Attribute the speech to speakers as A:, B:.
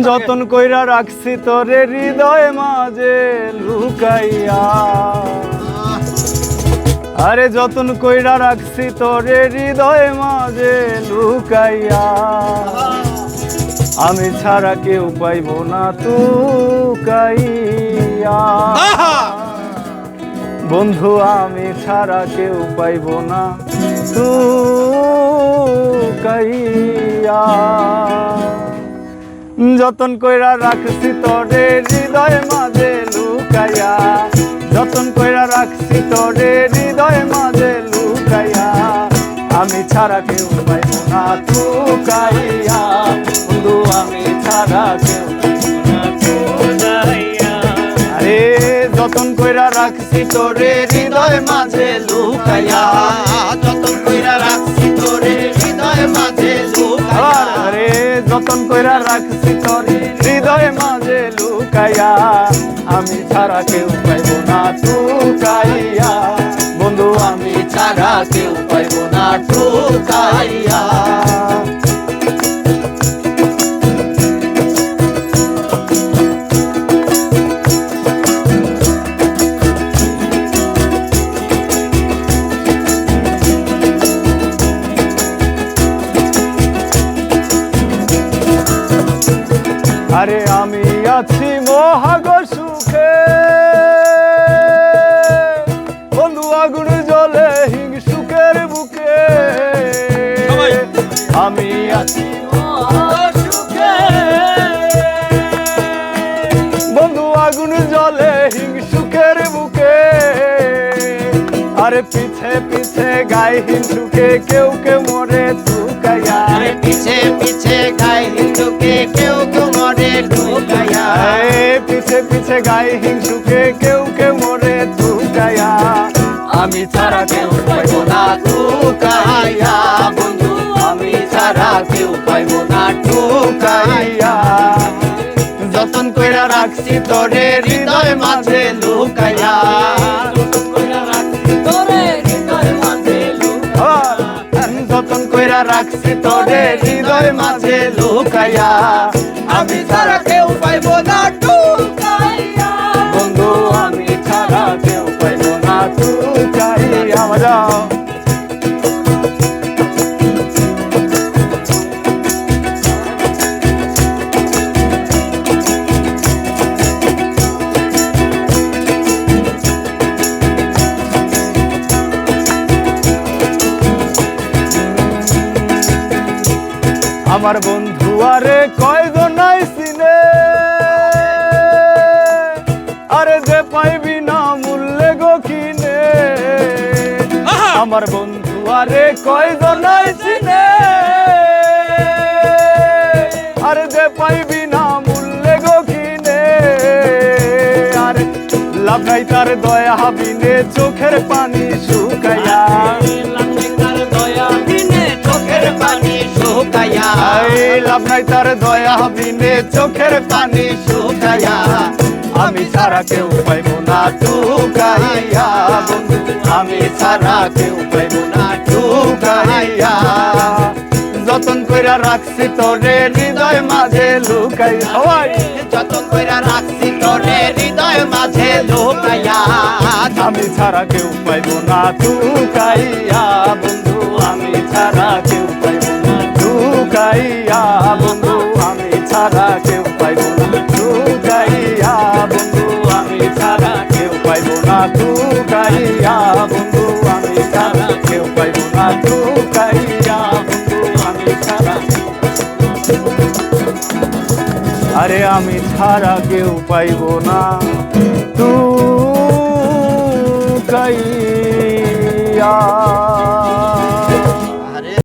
A: যতন কইরা রাখছি তোরে হৃদয় মাঝে লুকাইয়া, আরে যতন কইরা রাখছি তোরে হৃদয় মাঝে লুকাইয়া, আমি ছাড়া কেউ পাইব না তুকাইয়া। বন্ধু আমি ছাড়া কেউ পাইব না তুকাইয়া। যতন কইরা রাখছি তোরে হৃদয় মাঝে লুকাইয়া, যতন কইরা রাখছি তোরে হৃদয় মাঝে লুকাইয়া, আমি ছাড়া কেউ পাইব না তুকাইয়া। বন্ধু আমি ছাড়া কেউ আরে যতন কইরা রাখছি তোরে হৃদয় মাঝে লুকাইয়া,
B: যতন কইরা রাখছি তোরে হৃদয় মাঝে লুকাইয়া,
A: আরে যতন কইরা রাখছি তোরে হৃদয় মাঝে লুকাইয়া, আমি ছাড়া কেউ পাইব না তুকাইয়া। বন্ধু আমি
B: ছাড়া কেউ পাইব না টুকাইয়া।
A: আরে আমি আছি মহাগ সুখে, বন্ধু আগুন জ্বলে হিংসুকের বুকে, আমি আছি
B: সুখে
A: বন্ধু আগুন জ্বলে হিংসুকের বুকে, আরে পিছে পিছে গায়ে হিংসুকে কেউ কেউ মরে তুকাইয়া,
B: পিছে পিছে গায়ে হিন্দুকে কেউ কেউ মরে ঢুকাইয়া,
A: পিছে পিছে গায়ে হিংসুকে কেউ কেউ মরে তুকাইয়া, আমি ছাড়া কেউ পাইব না
B: টুকাইয়া। বন্ধু আমি ছাড়া কেউ পাইব না টুকাইয়া।
A: যতন কইরা রাখছি তোরে হৃদয় মাঝে লুকাইয়া, যতন কইরা রাখছি তোরে হৃদয় মাঝে লুকাইয়া,
B: আমি ছাড়া কেউ পাইব না টুকাইয়া।
A: বন্ধু আমি ছাড়া কেউ পাইব না তুকাইয়া। বাজাও আমার বন্ধু আরে কয়জন নাই চিনে, আরে যে পাইবি না মূল্যে গো কিনে, আমার বন্ধু আরে কয়জন নাই চিনে, আরে যে পাইবি না মূল্যে গো কিনে, আরে লাভ নাই তার দয়া হাবিনে চোখের পানি শুকাইয়া, লাভ নাই তার দয়া বিনে চোখের পানি শুকাইয়া, আমি ছাড়া কেউ পাইব না তুকাইয়া। বন্ধু আমি ছাড়া কেউ পাইব না তুকাইয়া। যতন কইরা রাখছি তোরে হৃদয় মাঝে লুকাইয়া,
B: যতন কইরা রাখছি তোরে হৃদয় মাঝে লুকাইয়া,
A: আমি ছাড়া কেউ পাইব না তুকাইয়া। বন্ধু আমি ছাড়া কেউ পাইব না তুকাইয়া। বন্ধু আমি ছাড়া কেউ পাইব না তুকাইয়া। বন্ধু আমি ছাড়া কেউ পাইব না তুকাইয়া। বন্ধু আমি ছাড়া কেউ পাইব না তুকাইয়া। বন্ধু আমি ছাড়া আরে আমি ছাড়া কেউ পাইব না।